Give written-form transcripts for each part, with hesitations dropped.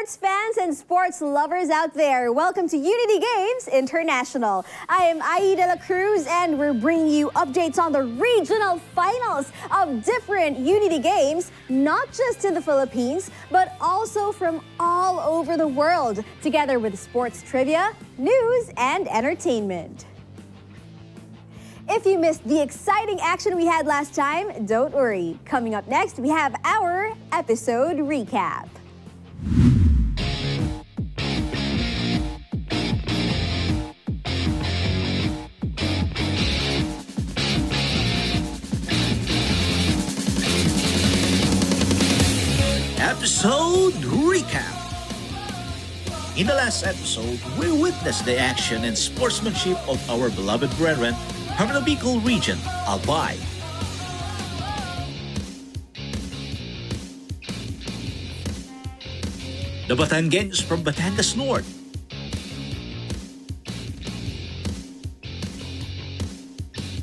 sports fans and sports lovers out there. Welcome to Unity Games International. I am Ai de la Cruz and we're bringing you updates on the regional finals of different Unity Games, not just in the Philippines, but also from all over the world, together with sports trivia, news, and entertainment. If you missed the exciting action we had last time, don't worry. Coming up next, we have our episode recap. Episode recap. In the last episode, we witnessed the action and sportsmanship of our beloved brethren from the Bicol region, Albay. The Batangueños from Batangas North.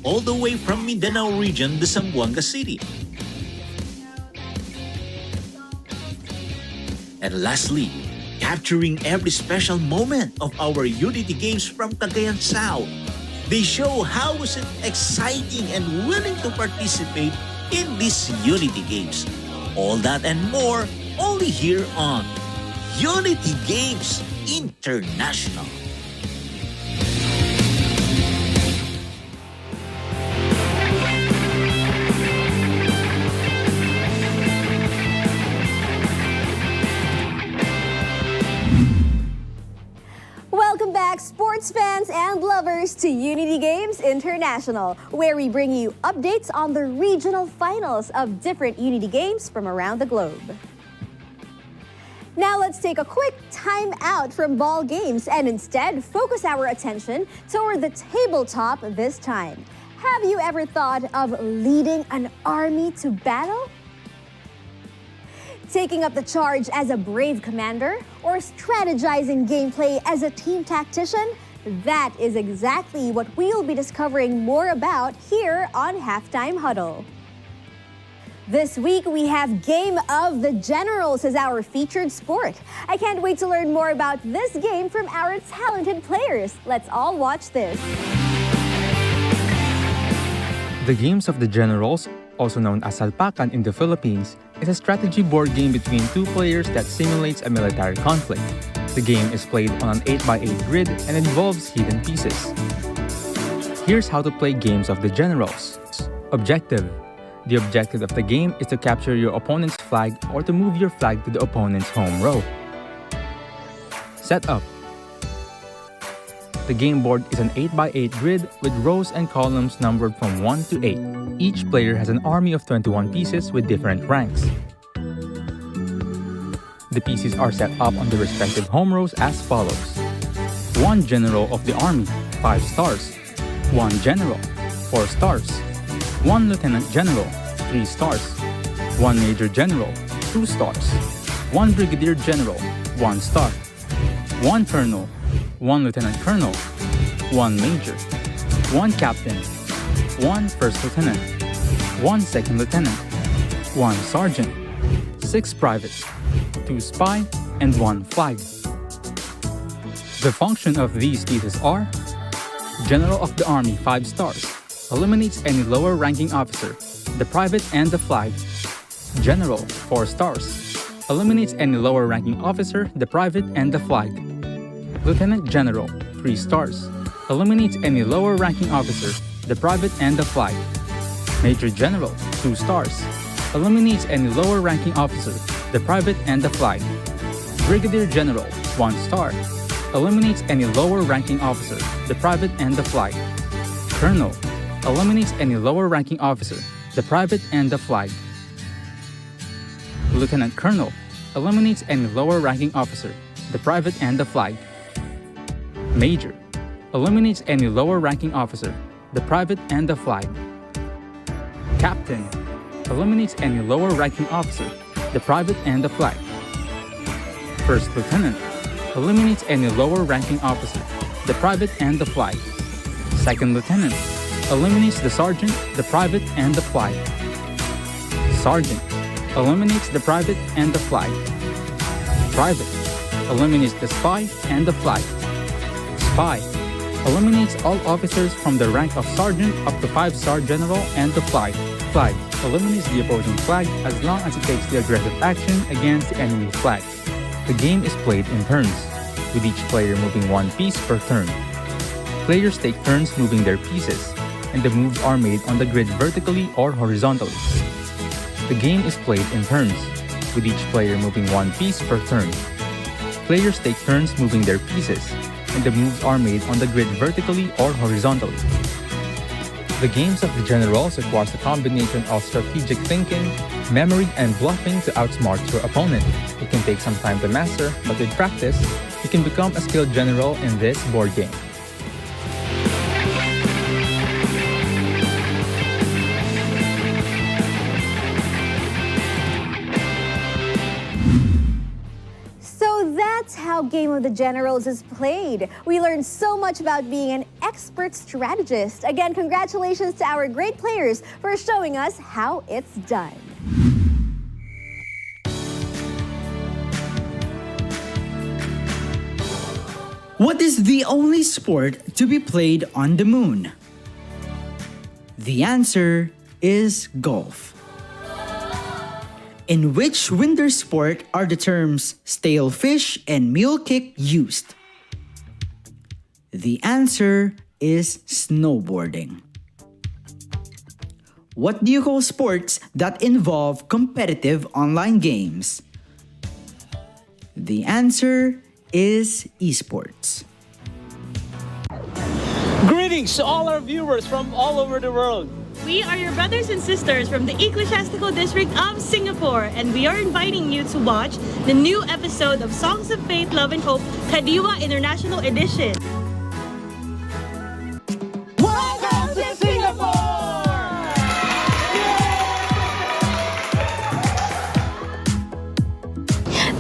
All the way from Mindanao region, the Zamboanga City. And lastly, capturing every special moment of our Unity Games from Cagayan South. They show how is it exciting and willing to participate in these Unity Games. All that and more only here on Unity Games International. Welcome back, sports fans and lovers, to Unity Games International, where we bring you updates on the regional finals of different Unity Games from around the globe. Now let's take a quick time out from ball games and instead focus our attention toward the tabletop this time. Have you ever thought of leading an army to battle? Taking up the charge as a brave commander, or strategizing gameplay as a team tactician? That is exactly what we'll be discovering more about here on Halftime Huddle. This week we have Game of the Generals as our featured sport. I can't wait to learn more about this game from our talented players. Let's all watch this. The Games of the Generals, also known as Salpakan in the Philippines, is a strategy board game between two players that simulates a military conflict. The game is played on an 8x8 grid and involves hidden pieces. Here's how to play Games of the Generals. Objective. The objective of the game is to capture your opponent's flag or to move your flag to the opponent's home row. Setup. The game board is an 8x8 grid with rows and columns numbered from 1 to 8. Each player has an army of 21 pieces with different ranks. The pieces are set up on the respective home rows as follows. 1 General of the Army, 5 stars. 1 General, 4 stars. 1 Lieutenant General, 3 stars. 1 Major General, 2 stars. 1 Brigadier General, 1 star. 1 Colonel, 1 Lieutenant Colonel, 1 Major, 1 Captain, 1 First Lieutenant, 1 Second Lieutenant, 1 Sergeant, 6 Privates, 2 Spy, and 1 Flag. The function of these pieces are: General of the Army, 5 stars, eliminates any lower ranking officer, the private and the flag. General, 4 stars, eliminates any lower ranking officer, the private and the flag. Lieutenant General, 3 stars, eliminates any lower ranking officer, the private and the flag. Major General, 2 stars, eliminates any lower ranking officer, the private and the flag. Brigadier General, 1 star, eliminates any lower ranking officer, the private and the flag. Colonel, eliminates any lower ranking officer, the private and the flag. Lieutenant Colonel, eliminates any lower ranking officer, the private and the flag. Major, eliminates any lower ranking officer, the private and the flag. Captain, eliminates any lower ranking officer, the private and the flag. First Lieutenant, eliminates any lower ranking officer, the private and the flag. Second Lieutenant, eliminates the sergeant, the private and the flag. Sergeant, eliminates the private and the flag. Private eliminates the Spy and the Flag. Spy eliminates all officers from the rank of Sergeant up to 5-star General and the Flag. Flag eliminates the opposing flag as long as it takes the aggressive action against the enemy flag. The game is played in turns, with each player moving one piece per turn. Players take turns moving their pieces, and the moves are made on the grid vertically or horizontally. The game is played in turns, with each player moving one piece per turn. Players take turns moving their pieces, and the moves are made on the grid vertically or horizontally. The games of the Generals requires a combination of strategic thinking, memory, and bluffing to outsmart your opponent. It can take some time to master, but with practice, you can become a skilled general in this board game. That's how Game of the Generals is played. We learned so much about being an expert strategist. Again, congratulations to our great players for showing us how it's done. What is the only sport to be played on the moon? The answer is golf. In which winter sport are the terms stale fish and mule kick used? The answer is snowboarding. What do you call sports that involve competitive online games? The answer is esports. Greetings to all our viewers from all over the world. We are your brothers and sisters from the Ecclesiastical District of Singapore, and we are inviting you to watch the new episode of Songs of Faith, Love and Hope, Kadiwa International Edition. Welcome to Singapore!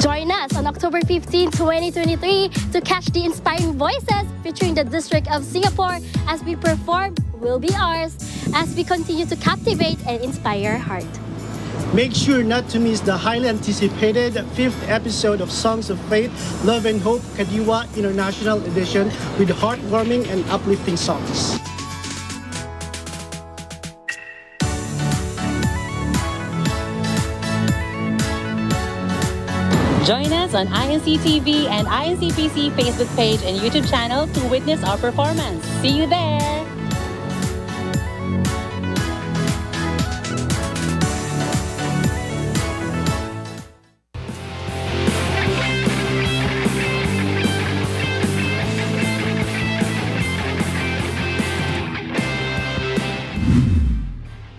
Join us on October 15, 2023 to catch the inspiring voices featuring the District of Singapore as we perform Will Be Ours as we continue to captivate and inspire heart. Make sure not to miss the highly anticipated 5th episode of Songs of Faith, Love and Hope, Kadiwa International Edition with heartwarming and uplifting songs. Join us on INC TV and INCPC Facebook page and YouTube channel to witness our performance. See you there!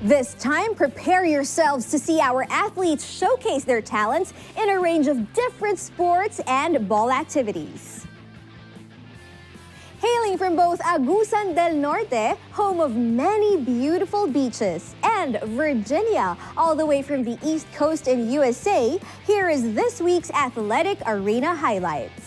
This time, prepare yourselves to see our athletes showcase their talents in a range of different sports and ball activities. Hailing from both Agusan del Norte, home of many beautiful beaches, and Virginia, all the way from the East Coast in USA, here is this week's athletic arena highlights.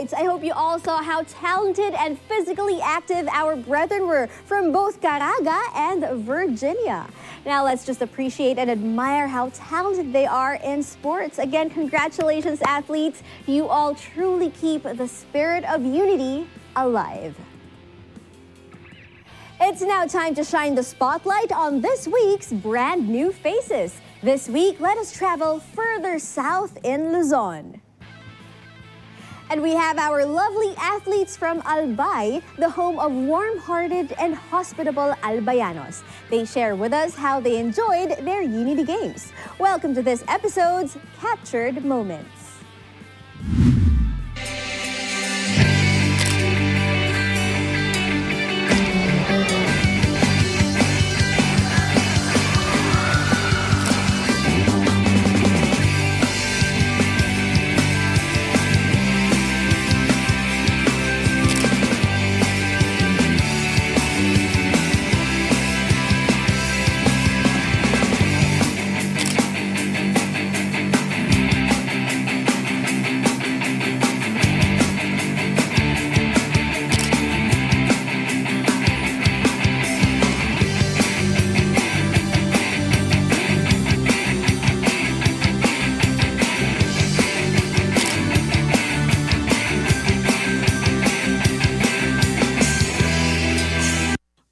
right, I hope you all saw how talented and physically active our brethren were from both Caraga and Virginia. Now let's just appreciate and admire how talented they are in sports. Again, congratulations, athletes. You all truly keep the spirit of unity alive. It's now time to shine the spotlight on this week's brand new faces. This week, let us travel further south in Luzon. And we have our lovely athletes from Albay, the home of warm-hearted and hospitable Albayanos. They share with us how they enjoyed their Unity Games. Welcome to this episode's Captured Moments.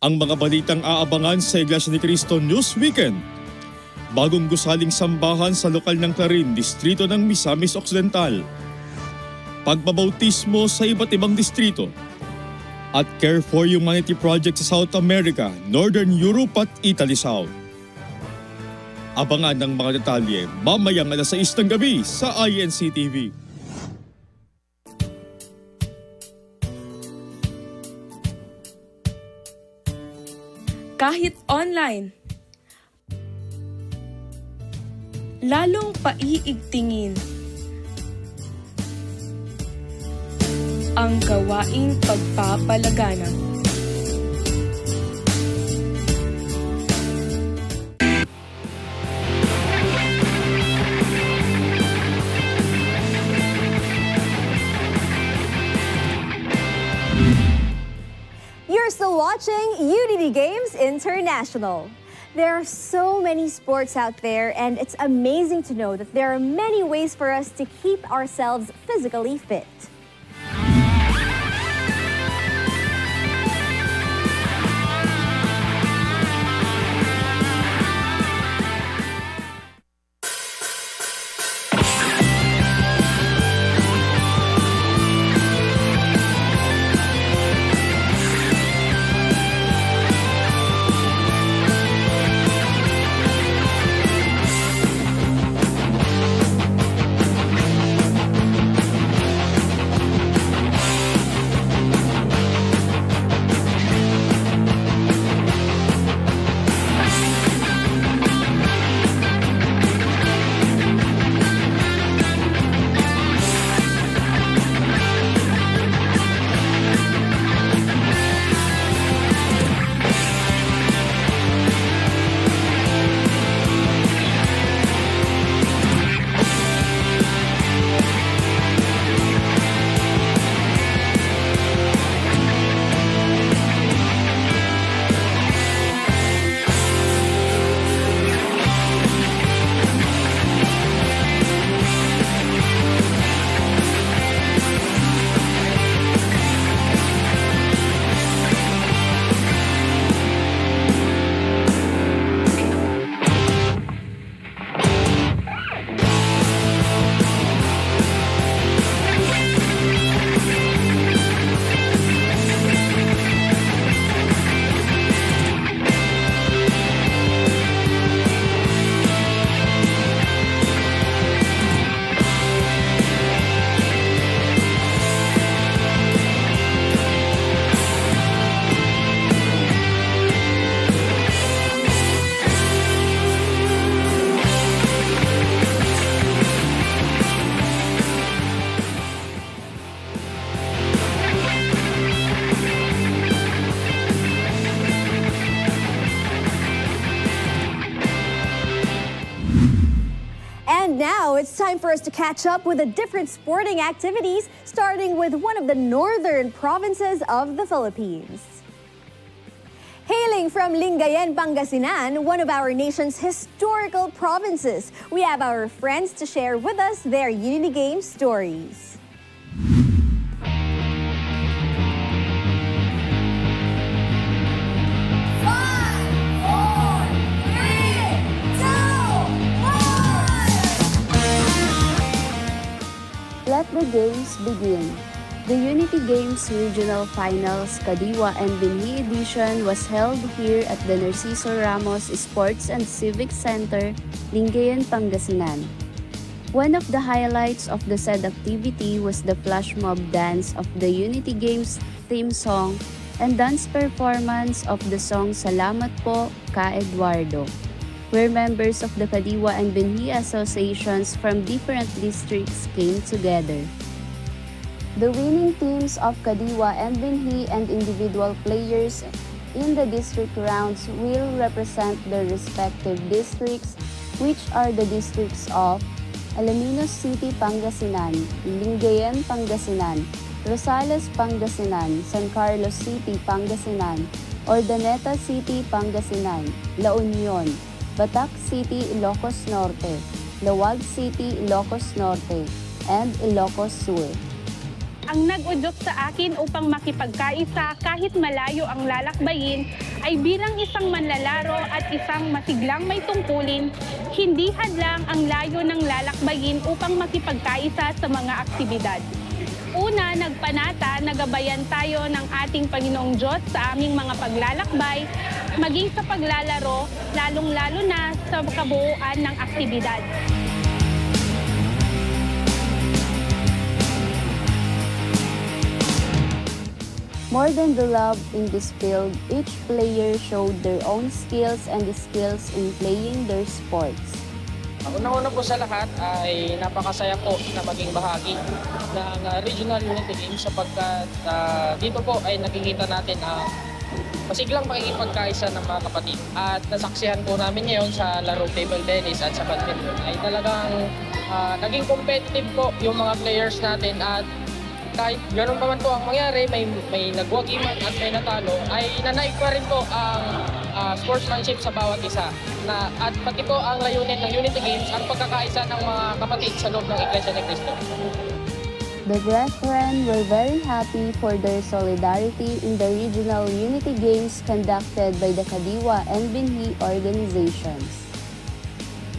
Ang mga balitang aabangan sa Iglesia ni Cristo News Weekend. Bagong gusaling sambahan sa lokal ng Clarin, distrito ng Misamis Occidental. Pagbabautismo sa iba't ibang distrito. At Care for Humanity Project sa South America, Northern Europe at Italy South. Abangan ang mga detalye mamayang alas 6 ng gabi sa INC TV. Kahit online, lalong paiigtingin ang gawaing pagpapalaganap. You're still watching Unity Games International. There are so many sports out there, and it's amazing to know that there are many ways for us to keep ourselves physically fit. And now it's time for us to catch up with the different sporting activities, starting with one of the northern provinces of the Philippines. Hailing from Lingayen, Pangasinan, one of our nation's historical provinces, we have our friends to share with us their Unity Games stories. Let the games begin. The Unity Games Regional Finals Kadiwa and Binhi edition was held here at the Narciso Ramos Sports and Civic Center, Lingayen, Pangasinan. One of the highlights of the said activity was the flash mob dance of the Unity Games theme song and dance performance of the song Salamat Po, Ka Eduardo, where members of the Kadiwa and Binhi associations from different districts came together. The winning teams of Kadiwa and Binhi and individual players in the district rounds will represent their respective districts, which are the districts of Alaminos City, Pangasinan, Lingayen, Pangasinan, Rosales, Pangasinan, San Carlos City, Pangasinan, Ordaneta City, Pangasinan, La Union, Batac City, Ilocos Norte, Lawag City, Ilocos Norte, and Ilocos Sur. Ang nag-udyok sa akin upang makipagkaisa kahit malayo ang lalakbayin ay bilang isang manlalaro at isang masiglang may tungkulin, hindi hadlang ang layo ng lalakbayin upang makipagkaisa sa mga aktibidad. Una, nagpanata, nagabayan tayo ng ating Panginoong Diyos sa aming mga paglalakbay, maging sa paglalaro, lalong-lalo na sa kabuuan ng aktibidad. More than the love in this field, each player showed their own skills and skills in playing their sports. Una-una po sa lahat ay napakasaya po na maging bahagi ng Regional Unity Games sapagkat dito po ay nakikita natin ang masiglang pakikipagkaisa ng mga kapatid. At nasaksihan po namin ngayon sa laro table tennis at sa badminton ay talagang naging competitive po yung mga players natin at kahit ganoon pa man po ang mangyari, may nagwagi man at may natalo, ay nanaig pa rin po ang sportsmanship sa bawat isa. At pati po ang layunin ng Unity Games ang pagkakaisa ng mga kapatid sa loob ng Iglesia ni Cristo. The brethren were very happy for their solidarity in the Regional Unity Games conducted by the Kadiwa and Binhi organizations.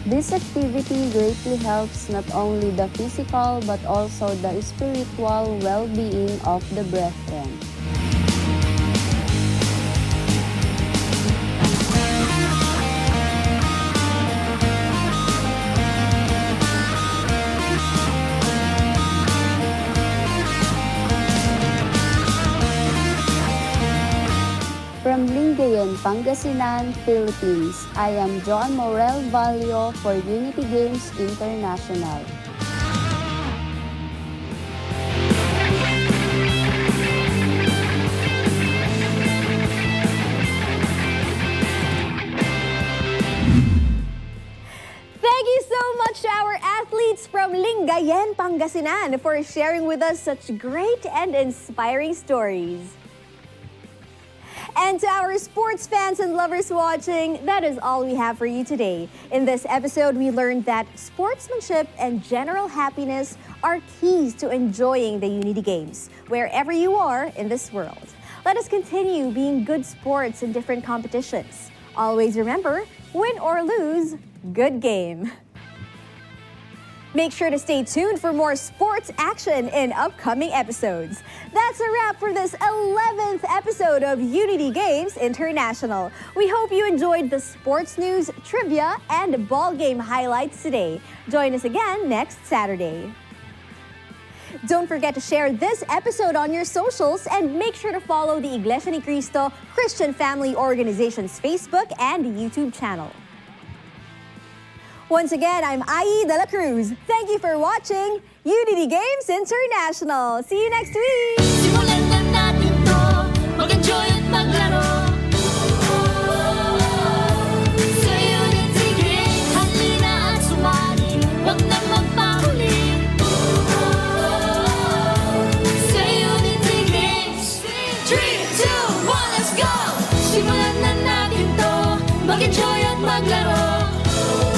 This activity greatly helps not only the physical but also the spiritual well-being of the brethren. From Lingayen, Pangasinan, Philippines, I am John Morel Valio for Unity Games International. Thank you so much to our athletes from Lingayen, Pangasinan for sharing with us such great and inspiring stories. And to our sports fans and lovers watching, that is all we have for you today. In this episode, we learned that sportsmanship and general happiness are keys to enjoying the Unity Games, wherever you are in this world. Let us continue being good sports in different competitions. Always remember, win or lose, good game. Make sure to stay tuned for more sports action in upcoming episodes. That's a wrap for this 11th episode of Unity Games International. We hope you enjoyed the sports news, trivia, and ball game highlights today. Join us again next Saturday. Don't forget to share this episode on your socials and make sure to follow the Iglesia ni Cristo Christian Family Organization's Facebook and YouTube channel. Once again, I'm Ai de la Cruz. Thank you for watching Unity Games International. See you next week! Simulan na natin to, mag-enjoy at maglaro. Sa Unity Games, halina at sumali. maglaro.